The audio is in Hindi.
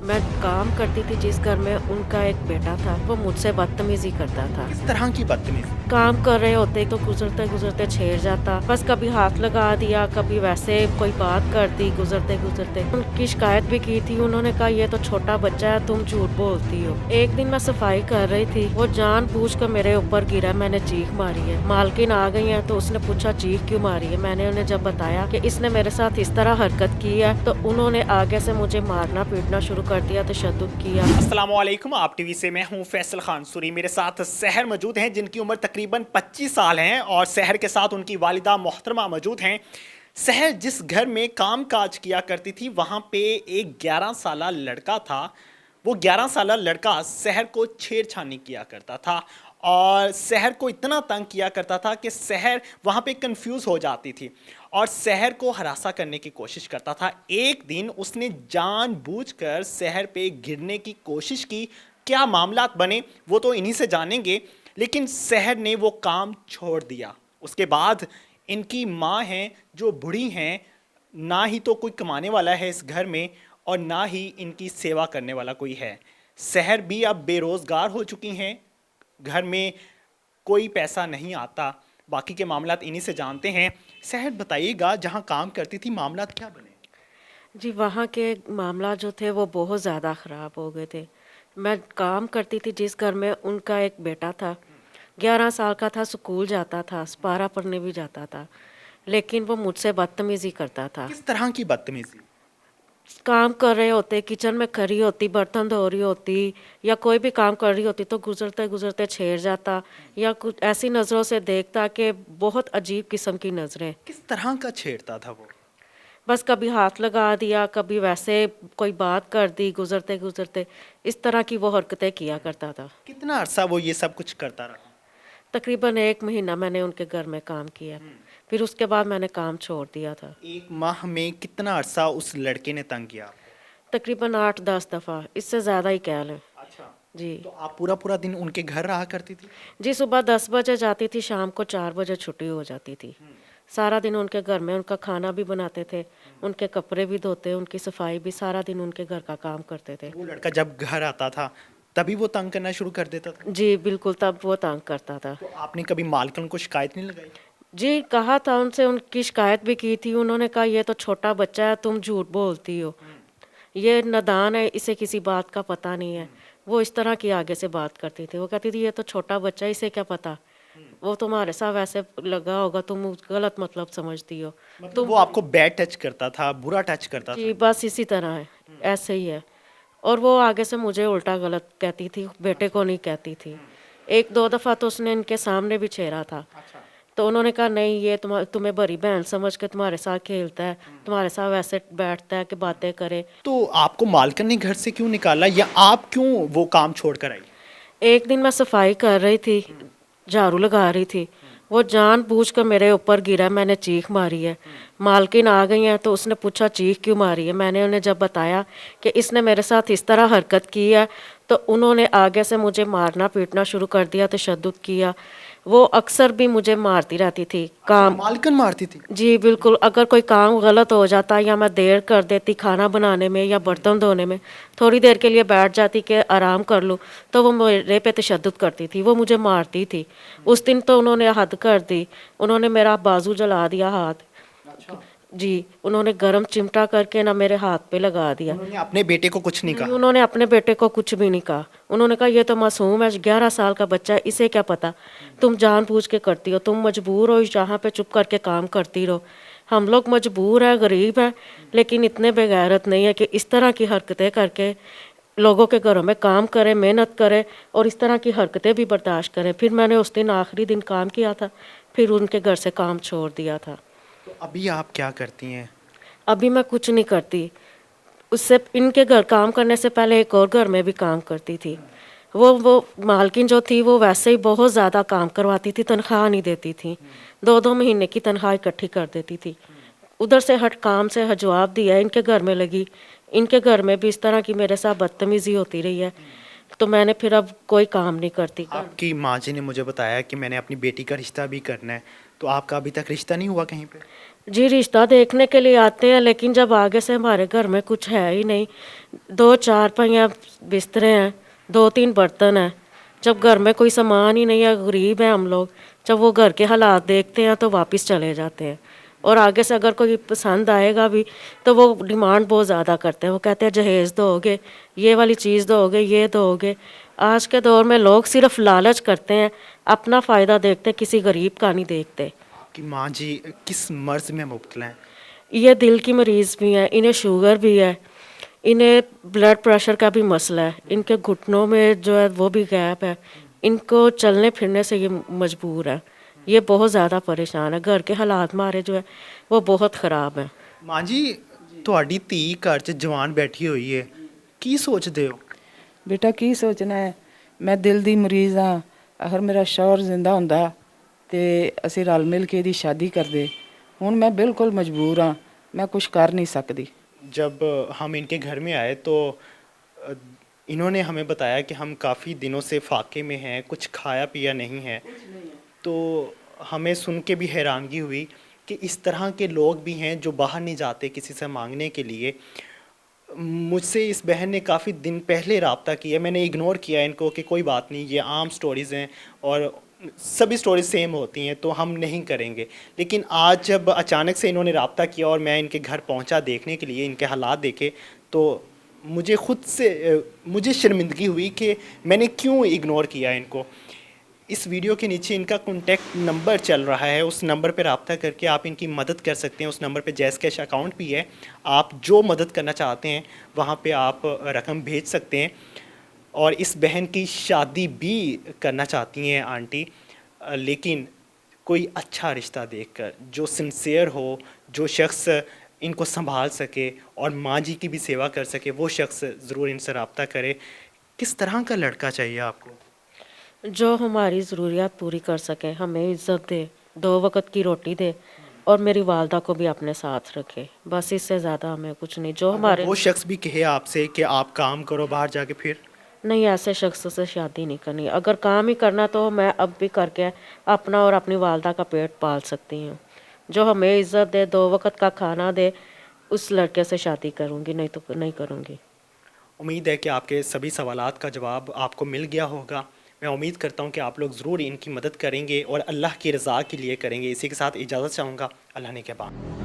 मैं काम करती थी जिस घर में उनका एक बेटा था, वो मुझसे बदतमीज़ी करता था। किस तरह की बदतमीज़ी? काम कर रहे होते तो गुज़रते-गुज़रते छेड़ जाता। बस कभी हाथ लगा दिया, कभी वैसे कोई बात कर दी गुज़रते-गुज़रते। उनकी शिकायत भी की थी, उन्होंने कहा ये तो छोटा बच्चा है, तुम झूठ बोलती हो। एक दिन मैं सफाई कर रही थी, वो जानबूझकर मेरे ऊपर गिरा, मैंने चीख मारी है। मालकिन आ गई हैं तो उसने पूछा चीख क्यों मारी है? मैंने उन्हें जब बताया कि इसने मेरे साथ इस तरह हरकत की है, तो उन्होंने आगे से मुझे मारना-पीटना शुरू कर दिया, तशद्दुद किया। अस्सलामुअलैकुम, आप टीवी से मैं हूं फैसल खान सूरी। मेरे साथ सहर मौजूद हैं जिनकी उम्र तकरीबन 25 साल हैं और सहर के साथ उनकी वालिदा मोहतरमा मौजूद हैं। सहर जिस घर में काम काज किया करती थी वहां पे एक 11 साला लड़का था। वो 11 साला लड़का सहर को छेड़छानी किया करता था और सहर को इतना तंग किया करता था कि सहर वहाँ पे कंफ्यूज हो जाती थी और सहर को हरासा करने की कोशिश करता था। एक दिन उसने जानबूझकर सहर पे गिरने की कोशिश की। क्या मामलात बने वो तो इन्हीं से जानेंगे, लेकिन सहर ने वो काम छोड़ दिया। उसके बाद इनकी माँ हैं जो बूढ़ी हैं, ना ही तो कोई कमाने वाला है इस घर में और ना ही इनकी सेवा करने वाला कोई है। सहर भी अब बेरोजगार हो चुकी हैं, घर में कोई पैसा नहीं आता। बाकी के मामलात इन्हीं से जानते हैं। सहर बताइएगा, जहाँ काम करती थी मामलात क्या बने? जी, वहाँ के मामला जो थे वो बहुत ज़्यादा ख़राब हो गए थे। मैं काम करती थी जिस घर में उनका एक बेटा था, 11 साल का था, स्कूल जाता था, सपारा पढ़ने भी जाता था, लेकिन वो मुझसे बदतमीज़ी करता था। किस तरह की बदतमीजी? काम कर रहे होते, किचन में खड़ी होती, बर्तन धो रही होती या कोई भी काम कर रही होती तो गुज़रते-गुज़रते छेड़ जाता या कुछ ऐसी नज़रों से देखता कि बहुत अजीब किस्म की नज़रें। किस तरह का छेड़ता था वो? बस कभी हाथ लगा दिया, कभी वैसे कोई बात कर दी गुज़रते-गुज़रते, इस तरह की वो हरकतें किया करता था। कितना अरसा वो ये सब कुछ करता रहा? तकरीबन 1 महीना मैंने उनके घर में काम किया, फिर उसके बाद मैंने काम छोड़ दिया था। एक माह में कितना अरसा उस लड़के ने तंग किया आपको? तकरीबन 8-10 दफ़ा, इससे ज़्यादा ही कह लें। अच्छा। जी। तो आप पूरा पूरा दिन उनके घर रहा करती थी? जी, सुबह 10 बजे जाती थी, शाम को 4 बजे छुट्टी हो जाती थी। सारा दिन उनके घर में उनका खाना भी बनाते थे, उनके कपड़े भी धोते, उनकी सफाई भी, सारा दिन उनके घर का काम करते थे। वो लड़का जब घर आता था तभी वो तंग करना शुरू कर देता था? जी, बिल्कुल, तब वो तंग करता था। तो आपने कभी मालकिन को शिकायत नहीं लगाई? जी, कहा था उनसे, उनकी शिकायत भी की थी, उन्होंने कहा ये तो छोटा बच्चा है, तुम झूठ बोलती हो। ये नादान है, इसे किसी बात का पता नहीं है। वो इस तरह की आगे से बात करती थी, वो कहती थी ये तो छोटा बच्चा है, इसे क्या पता? वो तुम्हारे साथ वैसे लगा होगा, तुम गलत मतलब समझती हो। मतलब तुम वो आपको बैड टच करता था, बुरा टच करता जी, था? बस इसी तरह है, ऐसे ही है। और वो आगे से मुझे उल्टा गलत कहती थी, बेटे को नहीं कहती थी। 1-2 दफ़ा तो उसने इनके सामने भी छेड़ा था। अच्छा। तो उन्होंने कहा नहीं, ये तुम्हें बड़ी बहन समझ के तुम्हारे साथ खेलता है, तुम्हारे साथ वैसे बैठता है कि बातें करे। तो आपको मालकिन ने घर से क्यों निकाला या आप क्यों वो काम छोड़ कर आई? एक दिन मैं सफाई कर रही थी, झाड़ू लगा रही थी, वो जानबूझकर मेरे ऊपर गिरा, मैंने चीख मारी है। मालकिन आ गई हैं तो उसने पूछा चीख क्यों मारी है? मैंने उन्हें जब बताया कि इसने मेरे साथ इस तरह हरकत की है, तो उन्होंने आगे से मुझे मारना-पीटना शुरू कर दिया, तशद्दुद किया। वो अक्सर भी मुझे मारती रहती थी। अच्छा, काम मालकिन मारती थी? जी, बिल्कुल, अगर कोई काम गलत हो जाता या मैं देर कर देती खाना बनाने में या बर्तन धोने में, थोड़ी देर के लिए बैठ जाती कि आराम कर लूँ, तो वो मेरे पे तशद्दुद करती थी, वो मुझे मारती थी। उस दिन तो उन्होंने हद कर दी, उन्होंने मेरा बाजू जला दिया, हाथ। अच्छा। जी, उन्होंने गरम चिमटा करके ना मेरे हाथ पे लगा दिया। उन्होंने अपने बेटे को कुछ नहीं नहीं, कहा? उन्होंने अपने बेटे को कुछ भी नहीं कहा। उन्होंने कहा ये तो मासूम है, 11 साल का बच्चा है, इसे क्या पता? तुम जानबूझ के करती हो, तुम मजबूर हो यहाँ पे चुप करके काम करती रहो। हम लोग मजबूर हैं, गरीब हैं, लेकिन इतने बेगैरत नहीं है कि इस तरह की हरकतें करके लोगों के घरों में काम करें, मेहनत करें और इस तरह की हरकतें भी बर्दाश्त करें। फिर मैंने उस दिन आखिरी दिन काम किया था, फिर उनके घर से काम छोड़ दिया था। तो अभी आप क्या करती हैं? अभी मैं कुछ नहीं करती। उससे इनके घर काम करने से पहले एक और घर में भी काम करती थी। वो मालकिन जो थी वो वैसे ही बहुत ज़्यादा काम करवाती थी, तनख्वाह नहीं देती थी। 2-2 महीने की तनख्वाह इकट्ठी कर देती थी। उधर से हट काम से जवाब दिया, इनके घर में लगी। इनके घर में भी इस तरह की मेरे साथ बदतमीज़ी होती रही है। तो मैंने फिर अब कोई काम नहीं करती। आपकी माँ जी ने मुझे बताया कि मैंने अपनी बेटी का रिश्ता भी करना है, तो आपका अभी तक रिश्ता नहीं हुआ कहीं पे? जी, रिश्ता देखने के लिए आते हैं, लेकिन जब आगे से हमारे घर में कुछ है ही नहीं, 2 चारपाइयाँ बिस्तरे हैं, 2-3 बर्तन हैं। जब घर में कोई सामान ही नहीं है, गरीब हैं हम लोग, जब वो घर के हालात देखते हैं तो वापस चले जाते हैं। और आगे से अगर कोई पसंद आएगा भी तो वो डिमांड बहुत ज़्यादा करते हैं। वो कहते हैं जहेज़ दोगे, ये वाली चीज़ दोगे, ये दोगे। आज के दौर में लोग सिर्फ़ लालच करते हैं, अपना फ़ायदा देखते हैं, किसी गरीब का नहीं देखते। आपकी माँ जी किस मर्ज़ में मुब्तला हैं? ये दिल की मरीज़ भी हैं, इन्हें शुगर भी है, इन्हें ब्लड प्रेशर का भी मसला है, इनके घुटनों में जो है वो भी गैप है, इनको चलने फिरने से ये मजबूर है, ये बहुत ज़्यादा परेशान है। घर के हालात हमारे जो है वो बहुत ख़राब हैं। माँ जी ਤੁਹਾਡੀ ਧੀ ਘਰ 'ਚ ਜਵਾਨ ਬੈਠੀ ਹੋਈ ਹੈ ਕੀ ਸੋਚਦੇ ਹੋ? ਬੇਟਾ ਕੀ ਸੋਚਣਾ ਹੈ, ਮੈਂ ਦਿਲ ਦੀ ਮਰੀਜ਼ ਹਾਂ। ਅਗਰ ਮੇਰਾ ਸ਼ੌਹਰ ਜ਼ਿੰਦਾ ਹੁੰਦਾ ਤੇ ਅਸੀਂ ਰਲ ਮਿਲ ਕੇ ਇਹਦੀ ਸ਼ਾਦੀ ਕਰਦੇ। ਹੁਣ ਮੈਂ ਬਿਲਕੁਲ ਮਜਬੂਰ ਹਾਂ, ਮੈਂ ਕੁਝ ਕਰ ਨਹੀਂ ਸਕਦੀ। जब हम इनके घर में आए तो अ, इन्होंने हमें बताया कि हम काफ़ी दिनों से फाके में हैं, कुछ खाया पिया नहीं है। तो हमें सुन के भी हैरानगी हुई कि इस तरह के लोग भी हैं जो बाहर नहीं जाते किसी से मांगने के लिए। मुझसे इस बहन ने काफ़ी दिन पहले रब्ता किया, मैंने इग्नोर किया इनको कि कोई बात नहीं, ये आम स्टोरीज़ हैं और सभी स्टोरीज सेम होती हैं तो हम नहीं करेंगे। लेकिन आज जब अचानक से इन्होंने रब्ता किया और मैं इनके घर पहुंचा देखने के लिए, इनके हालात देखे, तो मुझे खुद से मुझे शर्मिंदगी हुई कि मैंने क्यों इग्नोर किया इनको। इस वीडियो के नीचे इनका कॉन्टैक्ट नंबर चल रहा है, उस नंबर पर रब्ता करके आप इनकी मदद कर सकते हैं। उस नंबर पे जैज़ कैश अकाउंट भी है, आप जो मदद करना चाहते हैं वहाँ पे आप रकम भेज सकते हैं। और इस बहन की शादी भी करना चाहती हैं आंटी, लेकिन कोई अच्छा रिश्ता देखकर जो सिंसियर हो, जो शख्स इनको संभाल सके और माँ जी की भी सेवा कर सके, वो शख्स ज़रूर इनसे रब्ता करे। किस तरह का लड़का चाहिए आपको? जो हमारी ज़रूरियात पूरी कर सके, हमें इज़्ज़त दे, 2 वक़्त की रोटी दे और मेरी वालदा को भी अपने साथ रखे। बस इससे ज़्यादा हमें कुछ नहीं। जो हमारे वो शख्स भी कहे आपसे कि आप काम करो बाहर जाके, फिर नहीं, ऐसे शख्स से शादी नहीं करनी। अगर काम ही करना तो मैं अब भी करके अपना और अपनी वालदा का पेट पाल सकती हूँ। जो हमें इज़्ज़त दे, 2 वक़्त का खाना दे, उस लड़के से शादी करूँगी, नहीं तो नहीं करूँगी। उम्मीद है कि आपके सभी सवालात का जवाब आपको मिल गया होगा। मैं उम्मीद करता हूँ कि आप लोग ज़रूर इनकी मदद करेंगे और अल्लाह की रज़ा के लिए करेंगे। इसी के साथ इजाज़त चाहूँगा। अल्लाह ने के बाद।